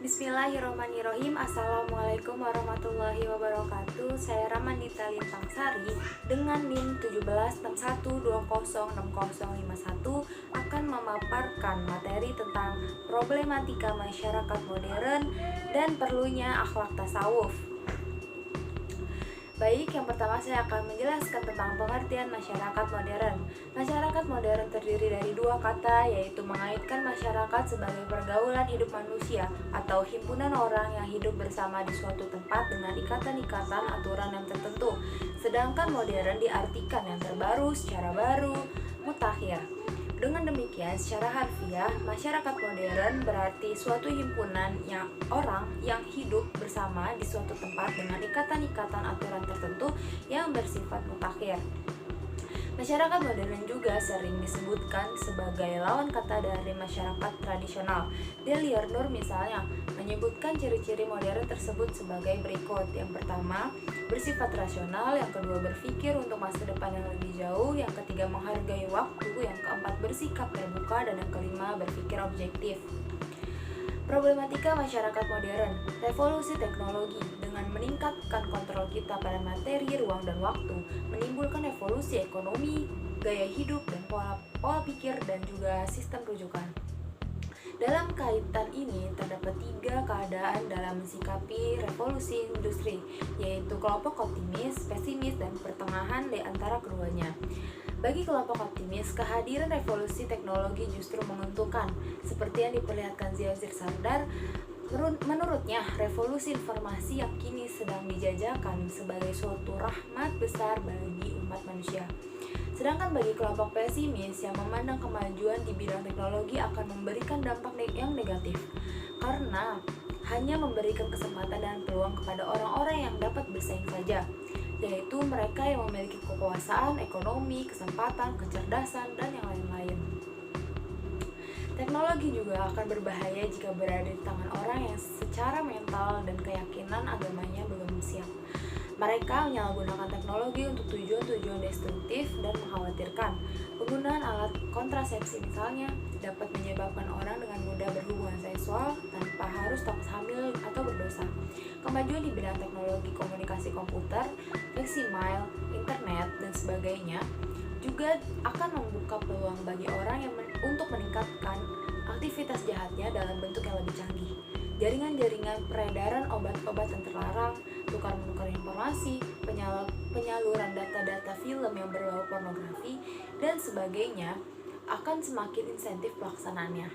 Bismillahirrahmanirrahim. Assalamualaikum warahmatullahi wabarakatuh. Saya Ramanita Lintang Sari dengan NIM 1761206051 akan memaparkan materi tentang problematika masyarakat modern dan perlunya akhlak tasawuf. Baik, yang pertama saya akan menjelaskan tentang pengertian masyarakat modern. Masyarakat modern terdiri dari dua kata, yaitu mengaitkan masyarakat sebagai pergaulan hidup manusia atau himpunan orang yang hidup bersama di suatu tempat dengan ikatan-ikatan aturan yang tertentu. Sedangkan modern diartikan yang terbaru, secara baru, mutakhir. Dengan demikian, secara harfiah, masyarakat modern berarti suatu himpunan orang yang hidup bersama di suatu tempat dengan ikatan-ikatan aturan tertentu yang bersifat mutakhir. Masyarakat modern juga sering disebutkan sebagai lawan kata dari masyarakat tradisional. Dellier-Nur misalnya menyebutkan ciri-ciri modern tersebut sebagai berikut. Yang pertama, bersifat rasional. Yang kedua, berpikir untuk masa depan yang lebih jauh. Yang ketiga, menghargai waktu. Yang keempat, bersikap terbuka. Dan yang kelima, berpikir objektif. Problematika masyarakat modern. Revolusi teknologi dengan meningkatkan kontrol kita pada materi, ruang, dan waktu menimbulkan evolusi ekonomi, gaya hidup, dan pola pikir, dan juga sistem rujukan. Dalam kaitan ini terdapat tiga keadaan dalam mensikapi revolusi industri, yaitu kelompok optimis, pesimis, dan pertengahan di antara keduanya. Bagi kelompok optimis, kehadiran revolusi teknologi justru menguntungkan, seperti yang diperlihatkan Ziyazir Sardar. Menurutnya, revolusi informasi yang kini sedang dijajakan sebagai suatu rahmat besar bagi umat manusia. Sedangkan bagi kelompok pesimis yang memandang kemajuan di bidang teknologi akan memberikan dampak yang negatif, karena hanya memberikan kesempatan dan peluang kepada orang-orang yang dapat bersaing saja, yaitu mereka yang memiliki kekuasaan, ekonomi, kesempatan, kecerdasan, dan yang lain-lain. Teknologi juga akan berbahaya jika berada di tangan orang yang secara mental dan keyakinan agamanya belum siap. Mereka menyalahgunakan teknologi untuk tujuan-tujuan destruktif dan mengkhawatirkan. Penggunaan alat kontrasepsi misalnya dapat menyebabkan orang dengan mudah berhubungan seksual tanpa harus takut hamil atau berdosa. Kemajuan di bidang teknologi komunikasi komputer, facsimiles, internet, dan sebagainya juga akan membuka peluang bagi orang yang untuk meningkatkan aktivitas jahatnya dalam bentuk yang lebih canggih. Jaringan-jaringan peredaran obat-obatan terlarang, tukar-menukar informasi, penyaluran data-data film yang berbau pornografi, dan sebagainya akan semakin insentif pelaksanaannya.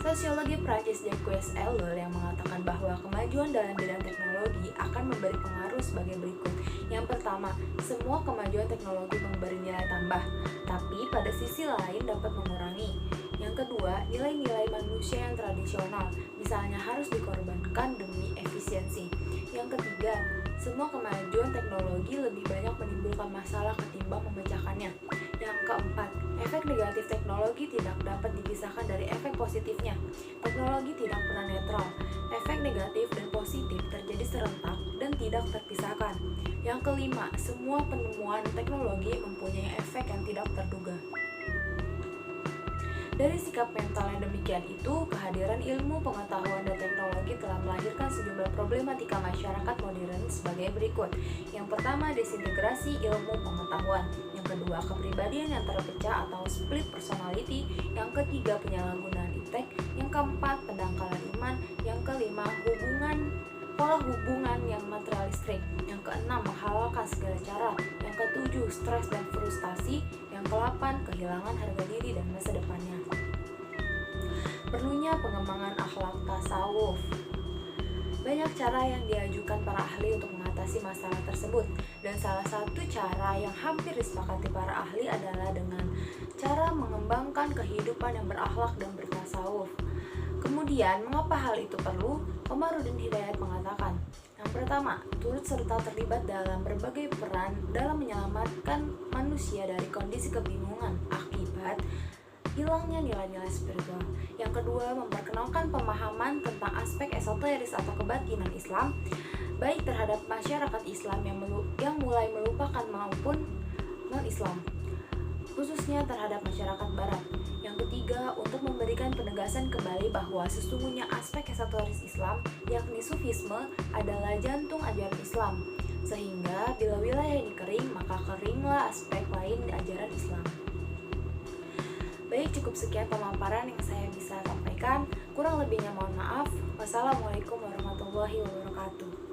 Sosiologi Prancis Jacques Ellul yang mengatakan bahwa kemajuan dalam bidang teknologi akan memberi pengaruh sebagai berikut. Yang pertama, semua kemajuan teknologi memberi nilai tambah, tapi pada sisi lain dapat mengurangi. Yang kedua, nilai-nilai manusia yang tradisional, misalnya harus dikorbankan demi efisiensi. Yang ketiga, semua kemajuan teknologi lebih banyak menimbulkan masalah ketimbang memecahkannya. Yang keempat, efek negatif teknologi tidak dapat dipisahkan dari efek positifnya. Teknologi tidak pernah netral. Efek negatif dan positif terjadi serentak dan tidak terpisahkan. Yang kelima, semua penemuan teknologi mempunyai efek yang tidak terduga. Dari sikap mental yang demikian itu, kehadiran ilmu, pengetahuan, dan teknologi telah melahirkan sejumlah problematika masyarakat modern sebagai berikut. Yang pertama, desintegrasi ilmu pengetahuan. Yang kedua, kepribadian yang terpecah atau split personality. Yang ketiga, penyalahgunaan iptek. Yang keempat, pendangkalan iman. Yang kelima, pola hubungan yang materialistik. Yang keenam, menghalalkan segala cara. Yang ketujuh, stres dan frustasi. Yang ke-8, kehilangan harga diri dan masa depannya. Perlunya pengembangan akhlak tasawuf. Banyak cara yang diajukan para ahli untuk mengatasi masalah tersebut, dan salah satu cara yang hampir disepakati para ahli adalah dengan cara mengembangkan kehidupan yang berakhlak dan bertasawuf. Kemudian, mengapa hal itu perlu? Komarudin Hidayat mengatakan, yang pertama, turut serta terlibat dalam berbagai peran dalam menyelamatkan manusia dari kondisi kebingungan akibat hilangnya nilai-nilai spiritual. Yang kedua, memperkenalkan pemahaman tentang aspek esoteris atau kebatinan Islam, baik terhadap masyarakat Islam yang mulai melupakan maupun non-Islam, khususnya terhadap masyarakat Barat. Yang ketiga, untuk memberikan penegasan kembali bahwa sesungguhnya aspek esoteris Islam, yakni sufisme, adalah jantung ajaran Islam. Sehingga bila wilayah ini kering, maka keringlah aspek lain di ajaran Islam. Baik, cukup sekian pemaparan yang saya bisa sampaikan. Kurang lebihnya mohon maaf. Wassalamualaikum warahmatullahi wabarakatuh.